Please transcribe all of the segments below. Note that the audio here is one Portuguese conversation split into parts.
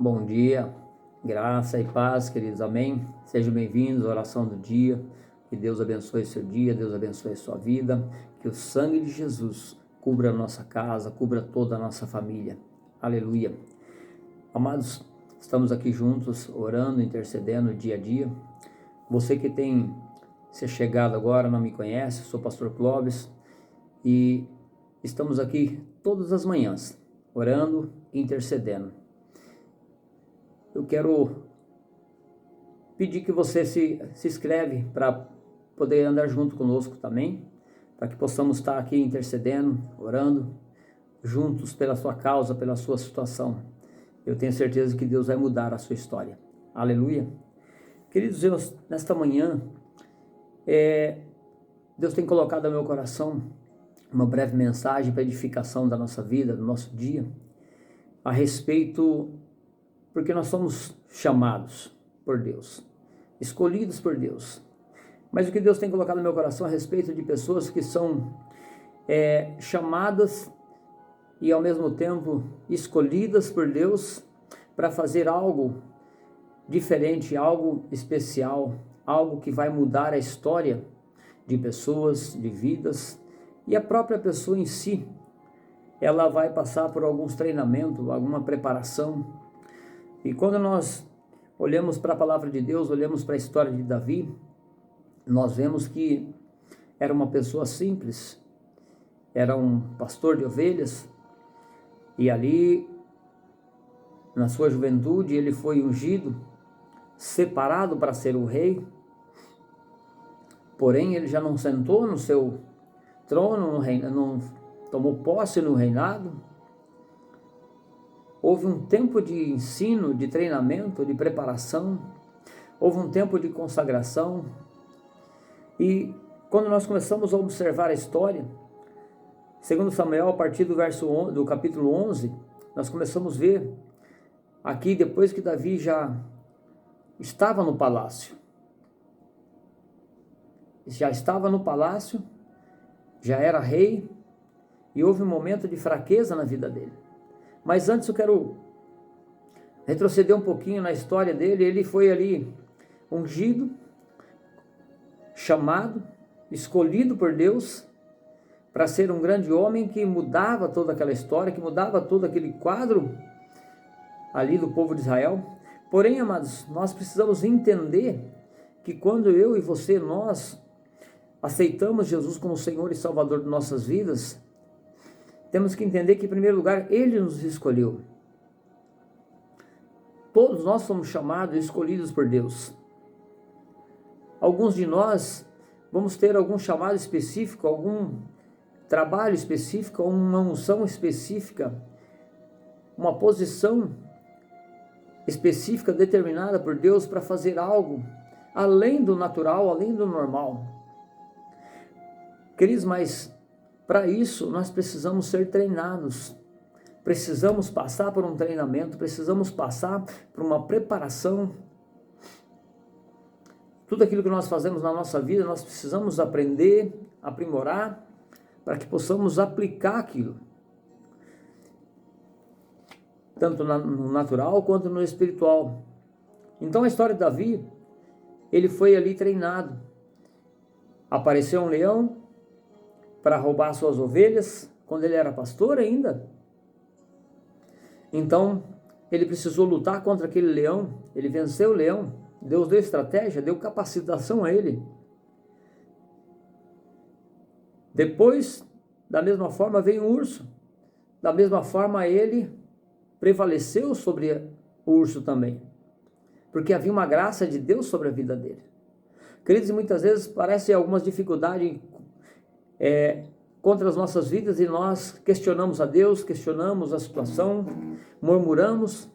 Bom dia, graça e paz, queridos, amém? Sejam bem-vindos à oração do dia, que Deus abençoe seu dia, Deus abençoe a sua vida, que o sangue de Jesus cubra a nossa casa, cubra toda a nossa família, aleluia. Amados, estamos aqui juntos, orando, intercedendo dia a dia. Você que tem se chegado agora, não me conhece, sou o pastor Clóvis, e estamos aqui todas as manhãs, orando e intercedendo. Eu quero pedir que você se inscreve para poder andar junto conosco também, para que possamos estar aqui intercedendo, orando, juntos pela sua causa, pela sua situação. Eu tenho certeza que Deus vai mudar a sua história. Aleluia. Queridos, nesta manhã, Deus tem colocado no meu coração uma breve mensagem para edificação da nossa vida, do nosso dia, a respeito, porque nós somos chamados por Deus, escolhidos por Deus. Mas o que Deus tem colocado no meu coração a respeito de pessoas que são chamadas e ao mesmo tempo escolhidas por Deus para fazer algo diferente, algo especial, algo que vai mudar a história de pessoas, de vidas, e a própria pessoa em si, ela vai passar por alguns treinamentos, alguma preparação. E quando nós olhamos para a palavra de Deus, olhamos para a história de Davi, nós vemos que era uma pessoa simples, era um pastor de ovelhas, e ali, na sua juventude, ele foi ungido, separado para ser o rei, porém ele já não sentou no seu trono, não tomou posse no reinado. Houve um tempo de ensino, de treinamento, de preparação, houve um tempo de consagração, e quando nós começamos a observar a história, segundo Samuel, a partir do capítulo 11, nós começamos a ver aqui, depois que Davi já estava no palácio, já era rei, e houve um momento de fraqueza na vida dele. Mas antes eu quero retroceder um pouquinho na história dele. Ele foi ali ungido, chamado, escolhido por Deus para ser um grande homem que mudava toda aquela história, que mudava todo aquele quadro ali do povo de Israel. Porém, amados, nós precisamos entender que quando eu e você, nós aceitamos Jesus como Senhor e Salvador de nossas vidas, temos que entender que, em primeiro lugar, Ele nos escolheu. Todos nós somos chamados e escolhidos por Deus. Alguns de nós vamos ter algum chamado específico, algum trabalho específico, uma unção específica, uma posição específica determinada por Deus para fazer algo além do natural, além do normal. Queridos, mas para isso nós precisamos ser treinados, precisamos passar por um treinamento, precisamos passar por uma preparação. Tudo aquilo que nós fazemos na nossa vida, nós precisamos aprender, aprimorar, para que possamos aplicar aquilo, tanto no natural quanto no espiritual. Então a história de Davi, ele foi ali treinado. Apareceu um leão para roubar suas ovelhas, quando ele era pastor ainda. Então, ele precisou lutar contra aquele leão, ele venceu o leão, Deus deu estratégia, deu capacitação a ele. Depois, da mesma forma, veio o urso, da mesma forma ele prevaleceu sobre o urso também, porque havia uma graça de Deus sobre a vida dele. Queridos, muitas vezes parecem algumas dificuldades contra as nossas vidas, e nós questionamos a Deus, questionamos a situação, murmuramos,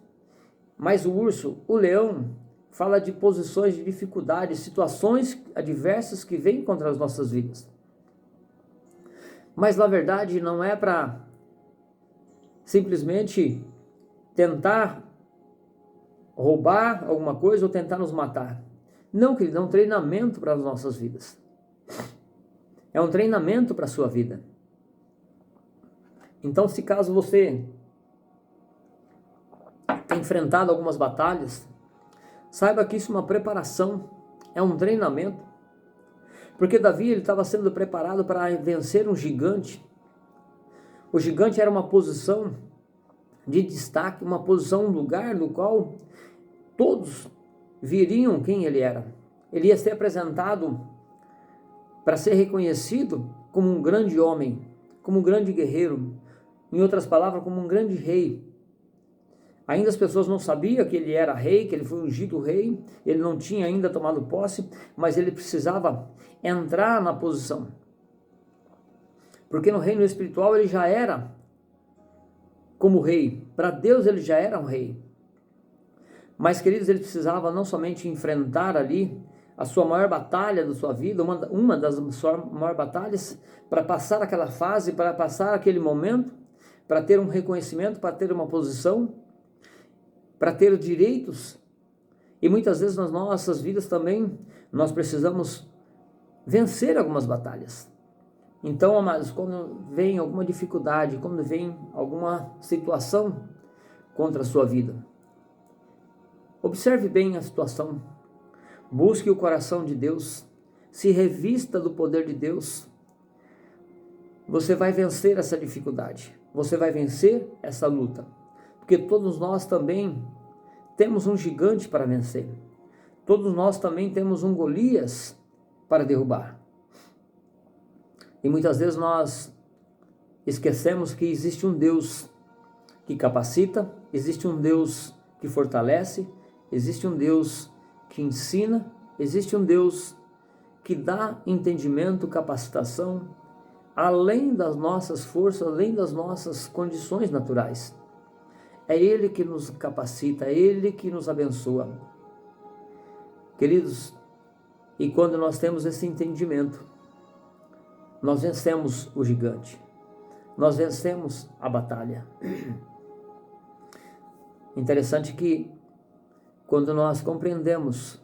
mas o leão, fala de posições de dificuldade, situações adversas que vêm contra as nossas vidas. Mas na verdade não é para simplesmente tentar roubar alguma coisa ou tentar nos matar. Não, querido, é um treinamento para as nossas vidas. É um treinamento para a sua vida. Então, se caso você enfrentado algumas batalhas, saiba que isso é uma preparação, é um treinamento. Porque Davi ele estava sendo preparado para vencer um gigante. O gigante era uma posição de destaque, uma posição, um lugar no qual todos viriam quem ele era. Ele ia ser apresentado para ser reconhecido como um grande homem, como um grande guerreiro, em outras palavras, como um grande rei. Ainda as pessoas não sabiam que ele era rei, que ele foi ungido rei, ele não tinha ainda tomado posse, mas ele precisava entrar na posição. Porque no reino espiritual ele já era como rei, para Deus ele já era um rei. Mas, queridos, ele precisava não somente enfrentar ali a sua maior batalha da sua vida, uma das suas maiores batalhas, para passar aquela fase, para passar aquele momento, para ter um reconhecimento, para ter uma posição, para ter direitos. E muitas vezes nas nossas vidas também nós precisamos vencer algumas batalhas. Então, amados, quando vem alguma dificuldade, quando vem alguma situação contra a sua vida, observe bem a situação, busque o coração de Deus, se revista do poder de Deus. Você vai vencer essa dificuldade, você vai vencer essa luta, porque todos nós também temos um gigante para vencer, todos nós também temos um Golias para derrubar. E muitas vezes nós esquecemos que existe um Deus que capacita, existe um Deus que fortalece, existe um Deus que ensina, existe um Deus que dá entendimento, capacitação, além das nossas forças, além das nossas condições naturais. É Ele que nos capacita, é Ele que nos abençoa. Queridos, e quando nós temos esse entendimento, nós vencemos o gigante, nós vencemos a batalha. Interessante que quando nós compreendemos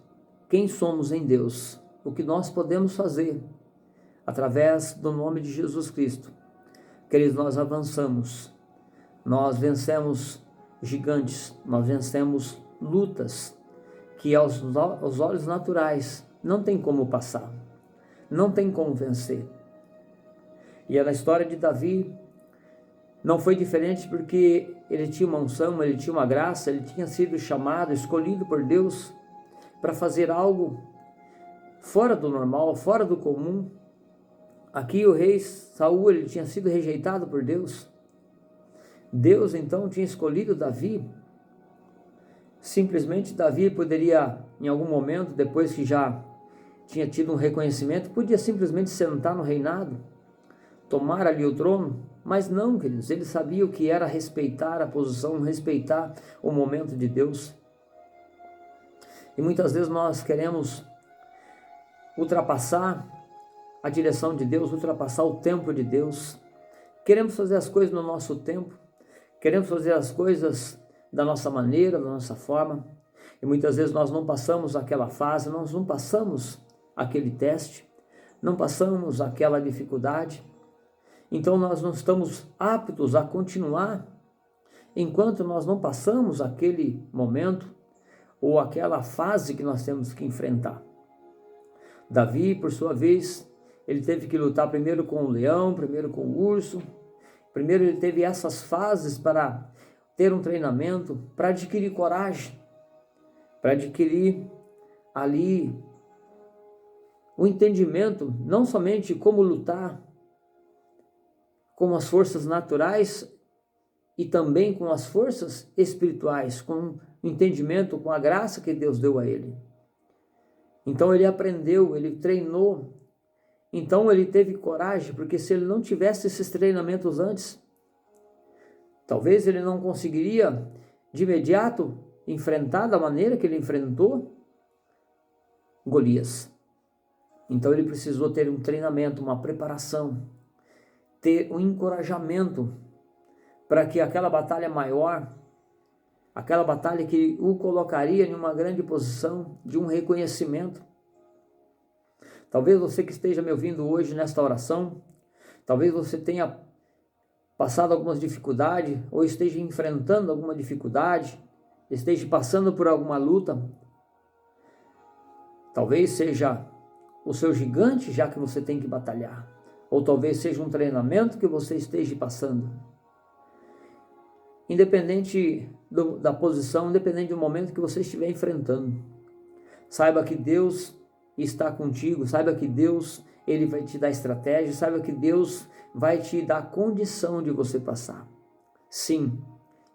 quem somos em Deus, o que nós podemos fazer através do nome de Jesus Cristo, queridos, nós avançamos, nós vencemos gigantes, nós vencemos lutas que aos olhos naturais não tem como passar, não tem como vencer. E na história de Davi não foi diferente, porque ele tinha uma unção, ele tinha uma graça, ele tinha sido chamado, escolhido por Deus para fazer algo fora do normal, fora do comum. Aqui o rei Saul, ele tinha sido rejeitado por Deus. Deus então tinha escolhido Davi. Simplesmente Davi poderia, em algum momento, depois que já tinha tido um reconhecimento, podia simplesmente sentar no reinado, tomar ali o trono, mas não, queridos, ele sabia o que era respeitar a posição, respeitar o momento de Deus. E muitas vezes nós queremos ultrapassar a direção de Deus, ultrapassar o tempo de Deus, queremos fazer as coisas no nosso tempo, queremos fazer as coisas da nossa maneira, da nossa forma, e muitas vezes nós não passamos aquela fase, nós não passamos aquele teste, não passamos aquela dificuldade. Então nós não estamos aptos a continuar enquanto nós não passamos aquele momento ou aquela fase que nós temos que enfrentar. Davi, por sua vez, ele teve que lutar primeiro com o leão, primeiro com o urso. Primeiro ele teve essas fases para ter um treinamento, para adquirir coragem, para adquirir ali o entendimento, não somente como lutar, com as forças naturais e também com as forças espirituais, com o entendimento, com a graça que Deus deu a ele. Então ele aprendeu, ele treinou, então ele teve coragem, porque se ele não tivesse esses treinamentos antes, talvez ele não conseguiria de imediato enfrentar da maneira que ele enfrentou Golias. Então ele precisou ter um treinamento, uma preparação, ter um encorajamento para que aquela batalha maior, aquela batalha que o colocaria em uma grande posição de um reconhecimento. Talvez você que esteja me ouvindo hoje nesta oração, talvez você tenha passado algumas dificuldades ou esteja enfrentando alguma dificuldade, esteja passando por alguma luta, talvez seja o seu gigante, já que você tem que batalhar, ou talvez seja um treinamento que você esteja passando. Independente da posição, independente do momento que você estiver enfrentando, saiba que Deus está contigo, saiba que Deus, Ele vai te dar estratégia, saiba que Deus vai te dar condição de você passar. Sim,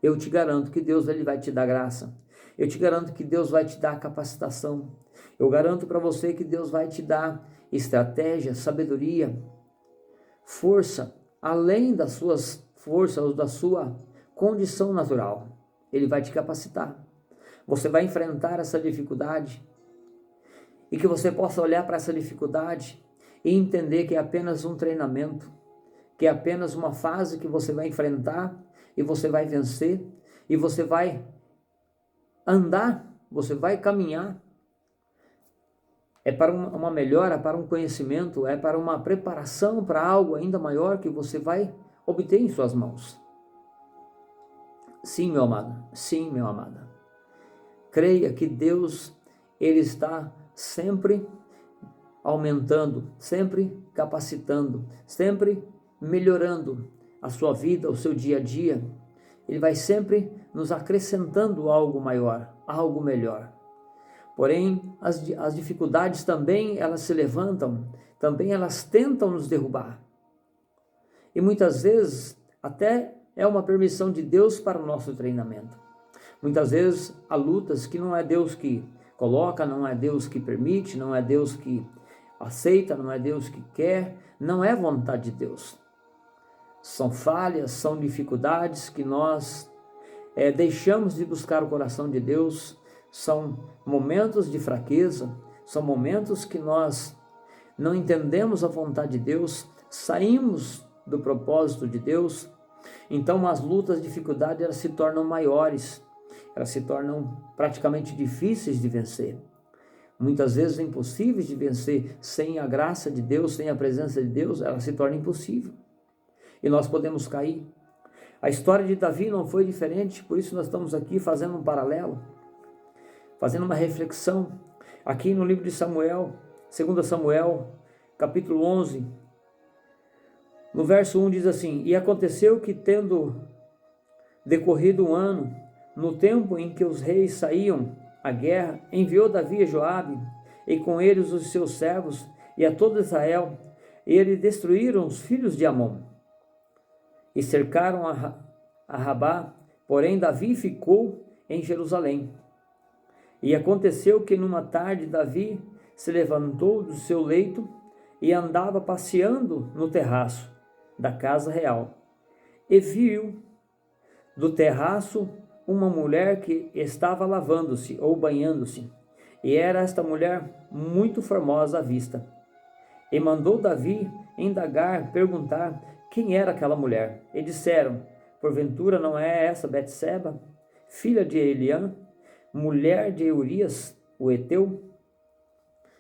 eu te garanto que Deus, Ele vai te dar graça, eu te garanto que Deus vai te dar capacitação, eu garanto para você que Deus vai te dar estratégia, sabedoria, força, além das suas forças ou da sua condição natural. Ele vai te capacitar. Você vai enfrentar essa dificuldade e que você possa olhar para essa dificuldade e entender que é apenas um treinamento, que é apenas uma fase que você vai enfrentar e você vai vencer e você vai andar, você vai caminhar. É para uma melhora, para um conhecimento, é para uma preparação para algo ainda maior que você vai obter em suas mãos. Sim, meu amado, sim, meu amada. Creia que Deus, Ele está sempre aumentando, sempre capacitando, sempre melhorando a sua vida, o seu dia a dia. Ele vai sempre nos acrescentando algo maior, algo melhor. Porém, as dificuldades também, elas se levantam, também elas tentam nos derrubar. E muitas vezes, até é uma permissão de Deus para o nosso treinamento. Muitas vezes há lutas que não é Deus que coloca, não é Deus que permite, não é Deus que aceita, não é Deus que quer, não é vontade de Deus. São falhas, são dificuldades que nós deixamos de buscar o coração de Deus, são momentos de fraqueza, são momentos que nós não entendemos a vontade de Deus, saímos do propósito de Deus. Então as lutas, dificuldades, elas se tornam maiores, elas se tornam praticamente difíceis de vencer. Muitas vezes impossíveis de vencer, sem a graça de Deus, sem a presença de Deus, ela se torna impossível. E nós podemos cair. A história de Davi não foi diferente, por isso nós estamos aqui fazendo um paralelo, fazendo uma reflexão. Aqui no livro de Samuel, 2 Samuel, capítulo 11, no verso 1 diz assim: E aconteceu que, tendo decorrido um ano, no tempo em que os reis saíam à guerra, enviou Davi a Joabe, e com eles os seus servos, e a todo Israel, e eles destruíram os filhos de Amon, e cercaram a Rabá, porém Davi ficou em Jerusalém. E aconteceu que numa tarde Davi se levantou do seu leito e andava passeando no terraço da casa real, e viu do terraço uma mulher que estava lavando-se ou banhando-se, e era esta mulher muito formosa à vista. E mandou Davi indagar, perguntar quem era aquela mulher. E disseram: porventura não é essa Betseba, filha de Eliã, mulher de Urias, o heteu?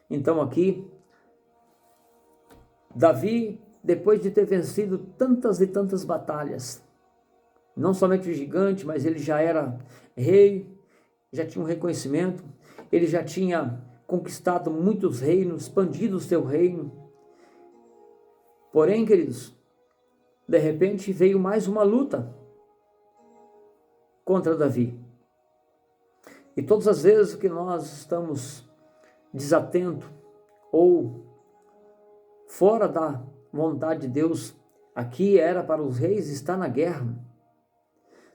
Então aqui, Davi, depois de ter vencido tantas e tantas batalhas, não somente o gigante, mas ele já era rei, já tinha um reconhecimento, ele já tinha conquistado muitos reinos, expandido o seu reino. Porém, queridos, de repente veio mais uma luta contra Davi. E todas as vezes que nós estamos desatentos ou fora da vontade de Deus, aqui era para os reis estar na guerra.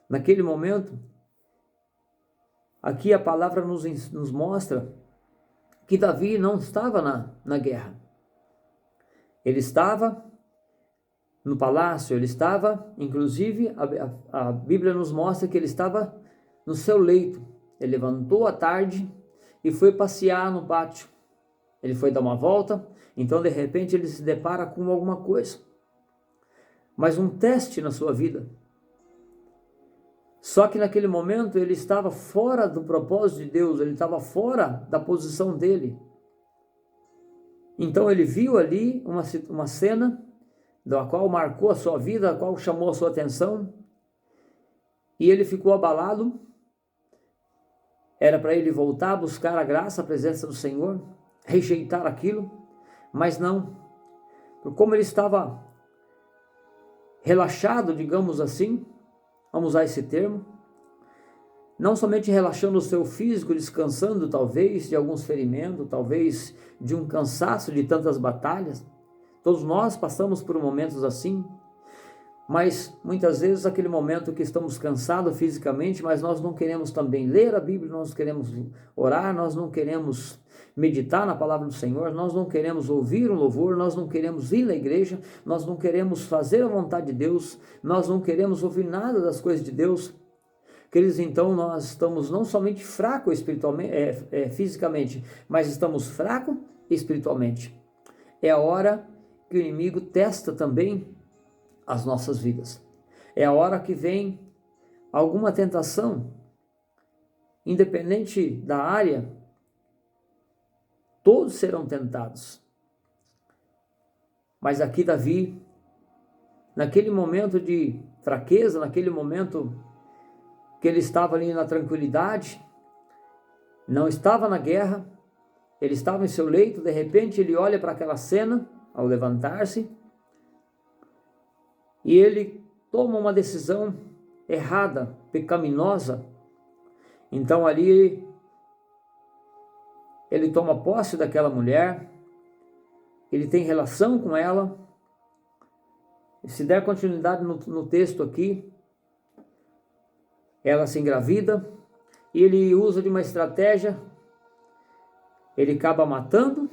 Naquele momento, aqui a palavra nos mostra que Davi não estava na guerra. Ele estava no palácio, ele estava, inclusive, a Bíblia nos mostra que ele estava no seu leito. Ele levantou à tarde e foi passear no pátio. Ele foi dar uma volta, então de repente ele se depara com alguma coisa. Mas um teste na sua vida. Só que naquele momento ele estava fora do propósito de Deus, ele estava fora da posição dele. Então ele viu ali uma cena da qual marcou a sua vida, a qual chamou a sua atenção, e ele ficou abalado, Era para ele voltar a buscar a graça, a presença do Senhor, rejeitar aquilo, mas não. Como ele estava relaxado, digamos assim, vamos usar esse termo, não somente relaxando o seu físico, descansando talvez de alguns ferimentos, talvez de um cansaço de tantas batalhas. Todos nós passamos por momentos assim, mas muitas vezes aquele momento que estamos cansados fisicamente, mas nós não queremos também ler a Bíblia, nós não queremos orar, nós não queremos meditar na palavra do Senhor, nós não queremos ouvir um louvor, nós não queremos ir na igreja, nós não queremos fazer a vontade de Deus, nós não queremos ouvir nada das coisas de Deus. Queridos, então nós estamos não somente fracos espiritualmente, fisicamente, mas estamos fracos espiritualmente. É a hora que o inimigo testa também as nossas vidas. É a hora que vem alguma tentação, independente da área, todos serão tentados. Mas aqui Davi, naquele momento de fraqueza, naquele momento que ele estava ali na tranquilidade, não estava na guerra, ele estava em seu leito, de repente ele olha para aquela cena, ao levantar-se, e ele toma uma decisão errada, pecaminosa. Então ali ele toma posse daquela mulher, ele tem relação com ela. E se der continuidade no texto aqui, ela se engravida e ele usa de uma estratégia, ele acaba matando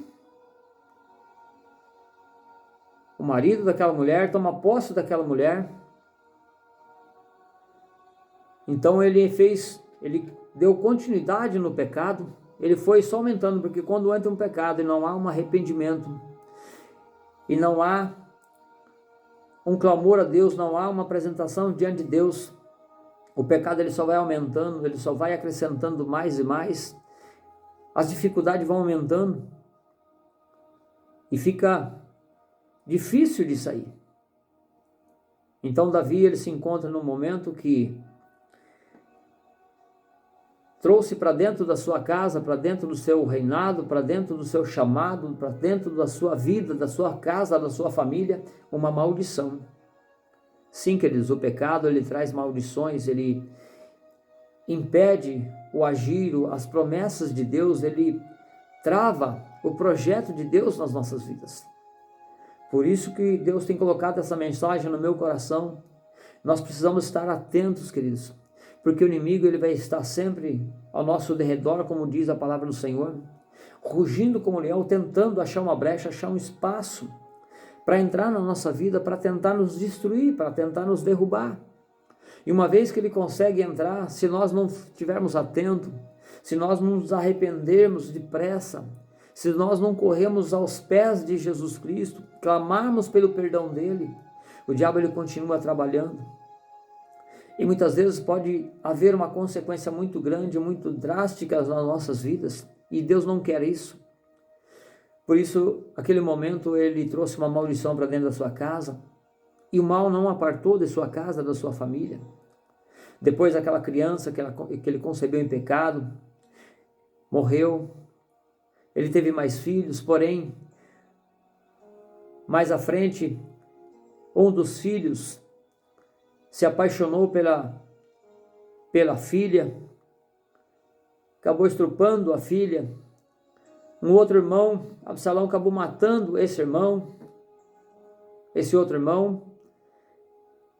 o marido daquela mulher, toma posse daquela mulher. Então ele deu continuidade no pecado, ele foi só aumentando, porque quando entra um pecado e não há um arrependimento, e não há um clamor a Deus, não há uma apresentação diante de Deus, o pecado ele só vai aumentando, ele só vai acrescentando mais e mais, as dificuldades vão aumentando, e fica difícil de sair. Então Davi ele se encontra num momento que trouxe para dentro da sua casa, para dentro do seu reinado, para dentro do seu chamado, para dentro da sua vida, da sua casa, da sua família, uma maldição. Sim, queridos, o pecado ele traz maldições, ele impede o agir, as promessas de Deus, ele trava o projeto de Deus nas nossas vidas. Por isso que Deus tem colocado essa mensagem no meu coração. Nós precisamos estar atentos, queridos, porque o inimigo ele vai estar sempre ao nosso derredor, como diz a palavra do Senhor, rugindo como leão, tentando achar uma brecha, achar um espaço para entrar na nossa vida, para tentar nos destruir, para tentar nos derrubar. E uma vez que ele consegue entrar, se nós não estivermos atentos, se nós não nos arrependermos depressa, se nós não corremos aos pés de Jesus Cristo, clamarmos pelo perdão dele, o diabo ele continua trabalhando. E muitas vezes pode haver uma consequência muito grande, muito drástica nas nossas vidas, e Deus não quer isso. Por isso, naquele momento, ele trouxe uma maldição para dentro da sua casa, e o mal não apartou de sua casa, da sua família. Depois, aquela criança que ele concebeu em pecado, morreu. Ele teve mais filhos, porém, mais à frente, um dos filhos se apaixonou pela filha, acabou estrupando a filha. Um outro irmão, Absalão, acabou matando esse outro irmão.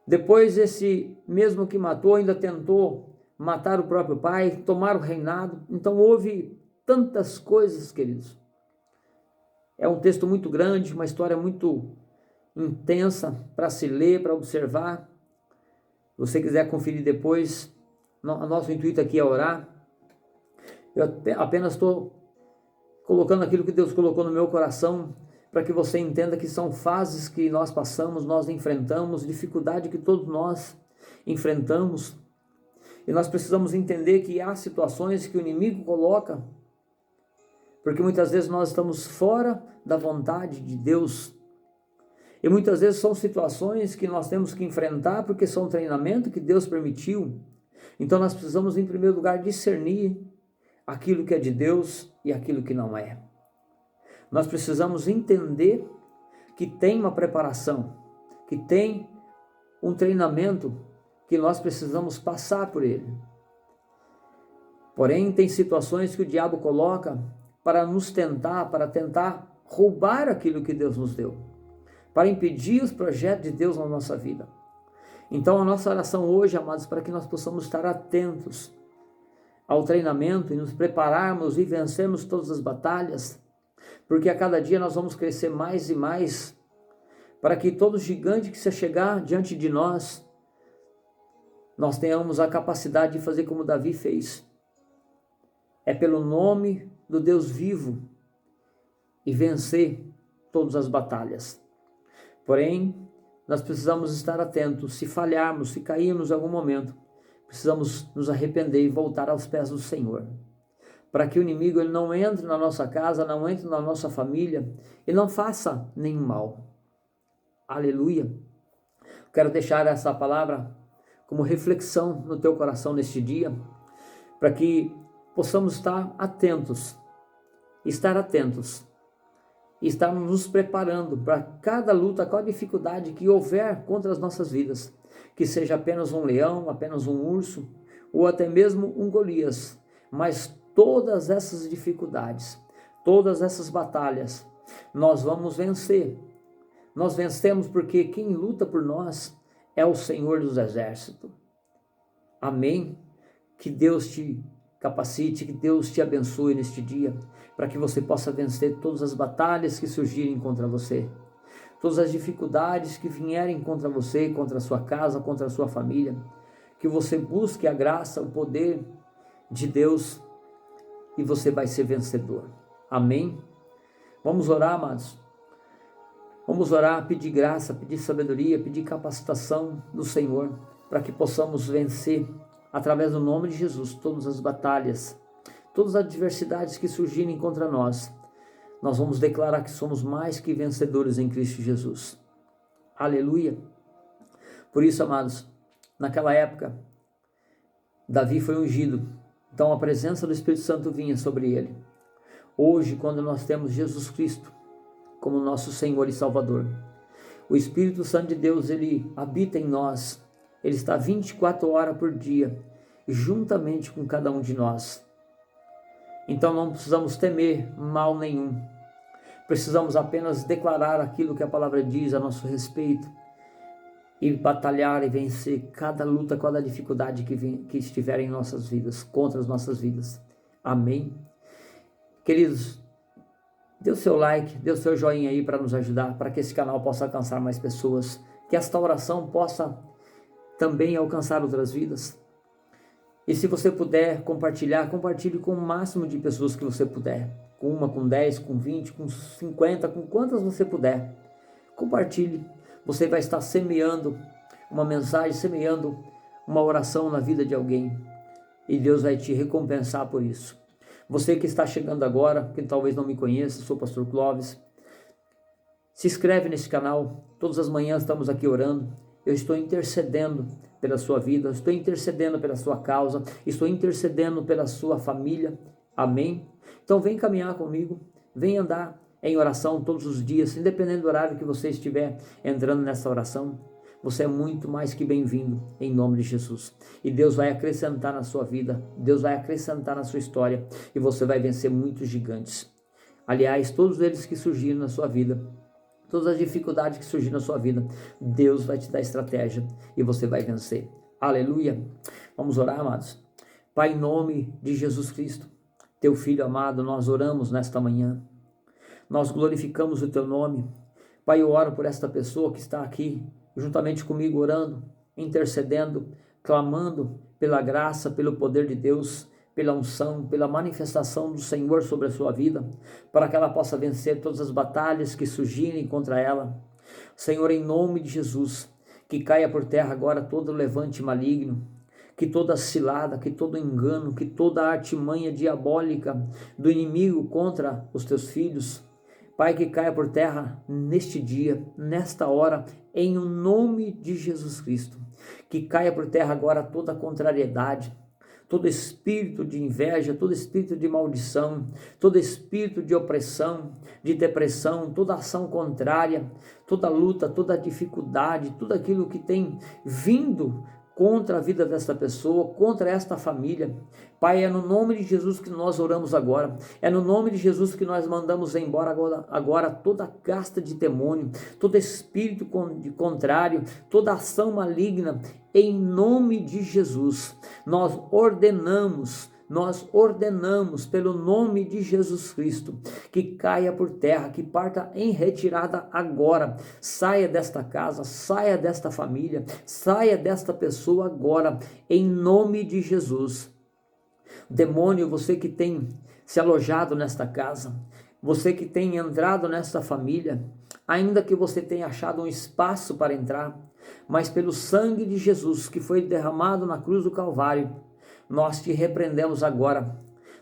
Depois, esse mesmo que matou ainda tentou matar o próprio pai, tomar o reinado. Então houve tantas coisas, queridos. É um texto muito grande, uma história muito intensa para se ler, para observar. Se você quiser conferir depois, nosso intuito aqui é orar. Eu apenas estou colocando aquilo que Deus colocou no meu coração, para que você entenda que são fases que nós passamos, nós enfrentamos, dificuldade que todos nós enfrentamos. E nós precisamos entender que há situações que o inimigo coloca, porque muitas vezes nós estamos fora da vontade de Deus. E muitas vezes são situações que nós temos que enfrentar, porque são treinamento que Deus permitiu. Então nós precisamos, em primeiro lugar, discernir aquilo que é de Deus e aquilo que não é. Nós precisamos entender que tem uma preparação, que tem um treinamento que nós precisamos passar por ele. Porém, tem situações que o diabo coloca para nos tentar, para tentar roubar aquilo que Deus nos deu, para impedir os projetos de Deus na nossa vida. Então, a nossa oração hoje, amados, para que nós possamos estar atentos ao treinamento e nos prepararmos e vencermos todas as batalhas, porque a cada dia nós vamos crescer mais e mais, para que todo gigante que se chegar diante de nós, nós tenhamos a capacidade de fazer como Davi fez. É pelo nome do Deus vivo e vencer todas as batalhas. Porém, nós precisamos estar atentos. Se falharmos, se cairmos em algum momento, precisamos nos arrepender e voltar aos pés do Senhor, para que o inimigo ele não entre na nossa casa, não entre na nossa família e não faça nenhum mal. Aleluia. Quero deixar essa palavra como reflexão no teu coração neste dia, para que possamos estar atentos e estarmos nos preparando para cada luta, cada dificuldade que houver contra as nossas vidas, que seja apenas um leão, apenas um urso, ou até mesmo um Golias, mas todas essas dificuldades, todas essas batalhas, nós vamos vencer. Nós vencemos porque quem luta por nós é o Senhor dos Exércitos. Amém? Que Deus te capacite, que Deus te abençoe neste dia, para que você possa vencer todas as batalhas que surgirem contra você, todas as dificuldades que vierem contra você, contra a sua casa, contra a sua família, que você busque a graça, o poder de Deus e você vai ser vencedor. Amém? Vamos orar, amados? Vamos orar, pedir graça, pedir sabedoria, pedir capacitação do Senhor, para que possamos vencer, através do nome de Jesus, todas as batalhas, todas as adversidades que surgirem contra nós. Nós vamos declarar que somos mais que vencedores em Cristo Jesus. Aleluia. Por isso, amados, naquela época, Davi foi ungido, então a presença do Espírito Santo vinha sobre ele. Hoje, quando nós temos Jesus Cristo como nosso Senhor e Salvador, o Espírito Santo de Deus, ele habita em nós, ele está 24 horas por dia, juntamente com cada um de nós. Então não precisamos temer mal nenhum, precisamos apenas declarar aquilo que a palavra diz a nosso respeito, e batalhar e vencer cada luta, cada dificuldade que estiver em nossas vidas, contra as nossas vidas. Amém? Queridos, dê o seu like, dê o seu joinha aí para nos ajudar, para que esse canal possa alcançar mais pessoas, que esta oração possa também alcançar outras vidas. E se você puder compartilhar, compartilhe com o máximo de pessoas que você puder, com uma, com 10, com 20, com 50, com quantas você puder. Compartilhe. Você vai estar semeando uma mensagem, semeando uma oração na vida de alguém, e Deus vai te recompensar por isso. Você que está chegando agora, que talvez não me conheça, sou o pastor Clóvis, se inscreve nesse canal. Todas as manhãs estamos aqui orando. Eu estou intercedendo pela sua vida, estou intercedendo pela sua causa, estou intercedendo pela sua família. Amém? Então vem caminhar comigo, vem andar em oração todos os dias, independente do horário que você estiver entrando nessa oração. Você é muito mais que bem-vindo, em nome de Jesus. E Deus vai acrescentar na sua vida, Deus vai acrescentar na sua história, e você vai vencer muitos gigantes. Aliás, todos eles que surgiram na sua vida, todas as dificuldades que surgiram na sua vida, Deus vai te dar estratégia e você vai vencer. Aleluia. Vamos orar, amados. Pai, em nome de Jesus Cristo, teu Filho amado, nós oramos nesta manhã. Nós glorificamos o teu nome. Pai, eu oro por esta pessoa que está aqui, juntamente comigo, orando, intercedendo, clamando pela graça, pelo poder de Deus, pela unção, pela manifestação do Senhor sobre a sua vida, para que ela possa vencer todas as batalhas que surgirem contra ela. Senhor, em nome de Jesus, que caia por terra agora todo levante maligno, que toda cilada, que todo engano, que toda artimanha diabólica do inimigo contra os teus filhos, Pai, que caia por terra neste dia, nesta hora, em nome de Jesus Cristo. Que caia por terra agora toda contrariedade, todo espírito de inveja, todo espírito de maldição, todo espírito de opressão, de depressão, toda ação contrária, toda luta, toda dificuldade, tudo aquilo que tem vindo contra a vida desta pessoa, contra esta família. Pai, é no nome de Jesus que nós oramos agora, é no nome de Jesus que nós mandamos embora agora toda casta de demônio, todo espírito contrário, toda ação maligna, em nome de Jesus. Nós ordenamos pelo nome de Jesus Cristo, que caia por terra, que parta em retirada agora, saia desta casa, saia desta família, saia desta pessoa agora, em nome de Jesus. Demônio, você que tem se alojado nesta casa, você que tem entrado nesta família, ainda que você tenha achado um espaço para entrar, mas pelo sangue de Jesus que foi derramado na cruz do Calvário, nós te repreendemos agora.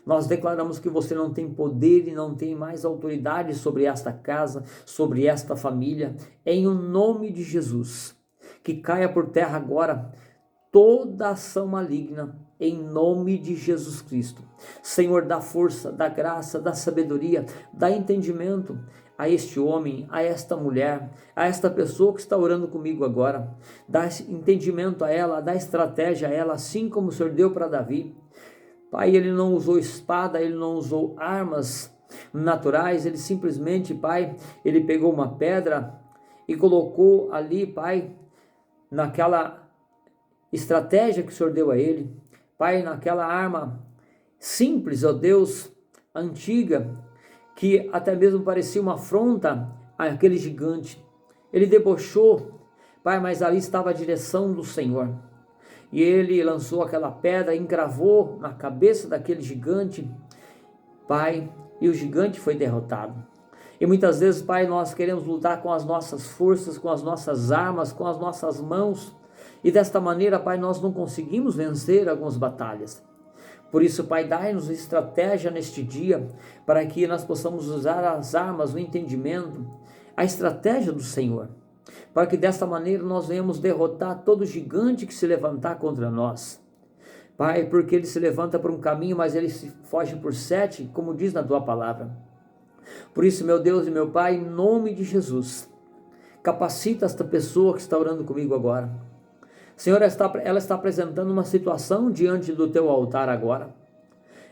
Nós declaramos que você não tem poder e não tem mais autoridade sobre esta casa, sobre esta família, em o nome de Jesus. Que caia por terra agora toda ação maligna, em nome de Jesus Cristo. Senhor, dá força, dá graça, dá sabedoria, dá entendimento a este homem, a esta mulher, a esta pessoa que está orando comigo agora. Dá entendimento a ela, dá estratégia a ela, assim como o Senhor deu para Davi. Pai, ele não usou espada, ele não usou armas naturais, ele simplesmente, Pai, ele pegou uma pedra e colocou ali, Pai, naquela estratégia que o Senhor deu a ele, Pai, naquela arma simples, ó Deus, antiga, que até mesmo parecia uma afronta àquele gigante. Ele debochou, Pai, mas ali estava a direção do Senhor. E ele lançou aquela pedra, encravou na cabeça daquele gigante, Pai, e o gigante foi derrotado. E muitas vezes, Pai, nós queremos lutar com as nossas forças, com as nossas armas, com as nossas mãos, e desta maneira, Pai, nós não conseguimos vencer algumas batalhas. Por isso, Pai, dai-nos estratégia neste dia, para que nós possamos usar as armas, o entendimento, a estratégia do Senhor, para que desta maneira nós venhamos derrotar todo gigante que se levantar contra nós. Pai, porque ele se levanta por um caminho, mas ele se foge por 7, como diz na tua palavra. Por isso, meu Deus e meu Pai, em nome de Jesus, capacita esta pessoa que está orando comigo agora. Senhor, ela está apresentando uma situação diante do teu altar agora.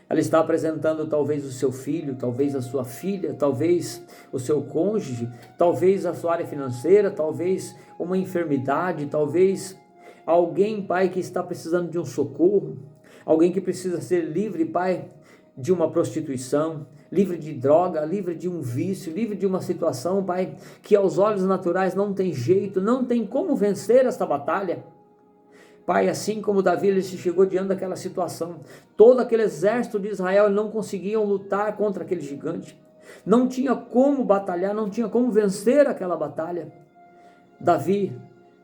Ela está apresentando talvez o seu filho, talvez a sua filha, talvez o seu cônjuge, talvez a sua área financeira, talvez uma enfermidade, talvez alguém, Pai, que está precisando de um socorro, alguém que precisa ser livre, Pai, de uma prostituição, livre de droga, livre de um vício, livre de uma situação, Pai, que aos olhos naturais não tem jeito, não tem como vencer esta batalha. Pai, assim como Davi, ele se chegou diante daquela situação, todo aquele exército de Israel não conseguiam lutar contra aquele gigante, não tinha como batalhar, não tinha como vencer aquela batalha. Davi,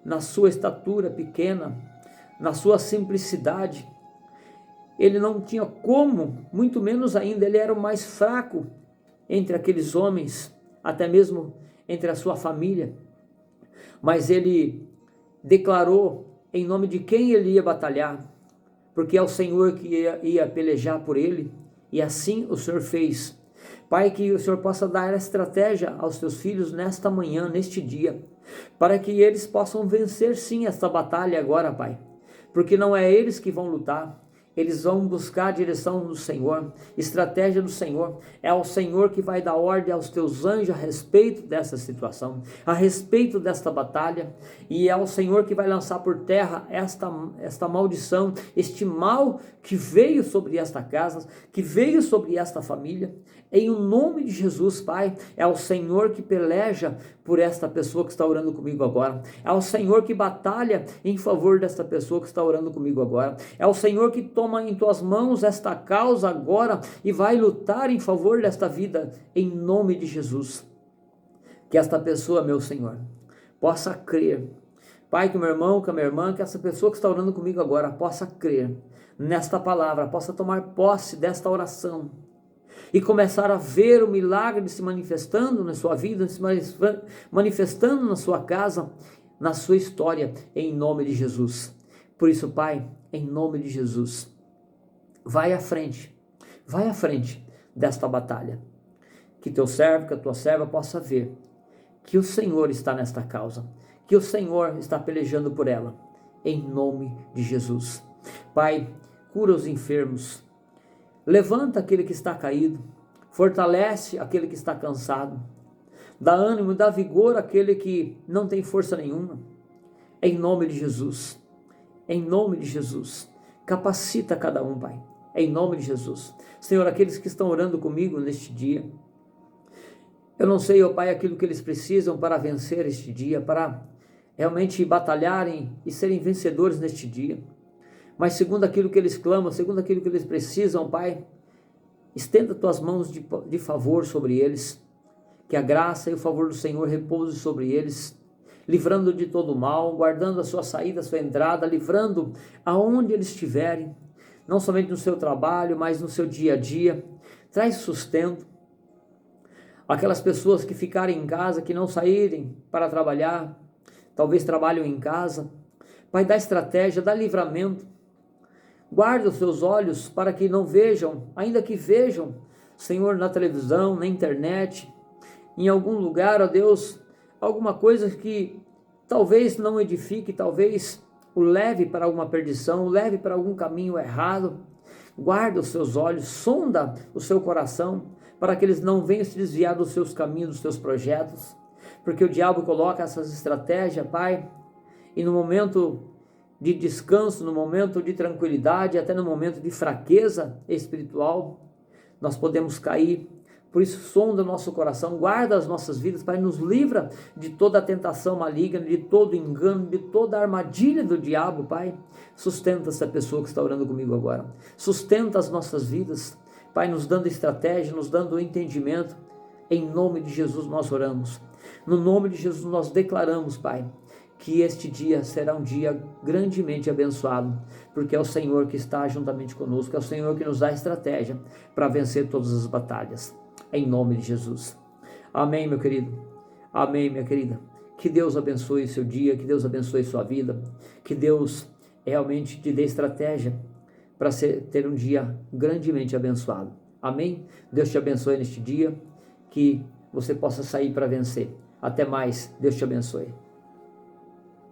na sua estatura pequena, na sua simplicidade, ele não tinha como, muito menos ainda, ele era o mais fraco entre aqueles homens, até mesmo entre a sua família, mas ele declarou em nome de quem ele ia batalhar, porque é o Senhor que ia pelejar por ele, e assim o Senhor fez. Pai, que o Senhor possa dar estratégia aos teus filhos nesta manhã, neste dia, para que eles possam vencer sim esta batalha agora, Pai, porque não é eles que vão lutar, eles vão buscar a direção do Senhor, estratégia do Senhor. É o Senhor que vai dar ordem aos teus anjos a respeito dessa situação, a respeito desta batalha, e é o Senhor que vai lançar por terra esta maldição, este mal que veio sobre esta casa, que veio sobre esta família. Em o nome de Jesus, Pai, é o Senhor que peleja por esta pessoa que está orando comigo agora. É o Senhor que batalha em favor desta pessoa que está orando comigo agora. É o Senhor que toma em tuas mãos esta causa agora e vai lutar em favor desta vida, em nome de Jesus. Que esta pessoa, meu Senhor, possa crer. Pai, que o meu irmão, que a minha irmã, que essa pessoa que está orando comigo agora possa crer nesta palavra, possa tomar posse desta oração e começar a ver o milagre se manifestando na sua vida, se manifestando na sua casa, na sua história, em nome de Jesus. Por isso, Pai, em nome de Jesus, vai à frente desta batalha. Que teu servo, que a tua serva possa ver que o Senhor está nesta causa, que o Senhor está pelejando por ela, em nome de Jesus. Pai, cura os enfermos, levanta aquele que está caído, fortalece aquele que está cansado, dá ânimo, dá vigor àquele que não tem força nenhuma, em nome de Jesus, em nome de Jesus, capacita cada um, Pai, em nome de Jesus. Senhor, aqueles que estão orando comigo neste dia, eu não sei, ó Pai, aquilo que eles precisam para vencer este dia, para realmente batalharem e serem vencedores neste dia, mas segundo aquilo que eles clamam, segundo aquilo que eles precisam, Pai, estenda tuas mãos de favor sobre eles, que a graça e o favor do Senhor repouse sobre eles, livrando de todo mal, guardando a sua saída, a sua entrada, livrando aonde eles estiverem, não somente no seu trabalho, mas no seu dia a dia. Traz sustento. Aquelas pessoas que ficarem em casa, que não saírem para trabalhar, talvez trabalham em casa, Pai, dá estratégia, dá livramento, guarda os seus olhos para que não vejam, ainda que vejam, Senhor, na televisão, na internet, em algum lugar, ó Deus, alguma coisa que talvez não edifique, talvez o leve para alguma perdição, o leve para algum caminho errado. Guarda os seus olhos, sonda o seu coração, para que eles não venham se desviar dos seus caminhos, dos seus projetos, porque o diabo coloca essas estratégias, Pai, e no momento de descanso, no momento de tranquilidade, até no momento de fraqueza espiritual, nós podemos cair. Por isso, sonda o nosso coração, guarda as nossas vidas, Pai, nos livra de toda a tentação maligna, de todo engano, de toda a armadilha do diabo, Pai. Sustenta essa pessoa que está orando comigo agora, sustenta as nossas vidas, Pai, nos dando estratégia, nos dando entendimento. Em nome de Jesus nós oramos, no nome de Jesus nós declaramos, Pai, que este dia será um dia grandemente abençoado, porque é o Senhor que está juntamente conosco, é o Senhor que nos dá estratégia para vencer todas as batalhas, em nome de Jesus. Amém, meu querido, amém, minha querida. Que Deus abençoe seu dia, que Deus abençoe sua vida, que Deus realmente te dê estratégia para ter um dia grandemente abençoado. Amém? Deus te abençoe neste dia, que você possa sair para vencer. Até mais, Deus te abençoe.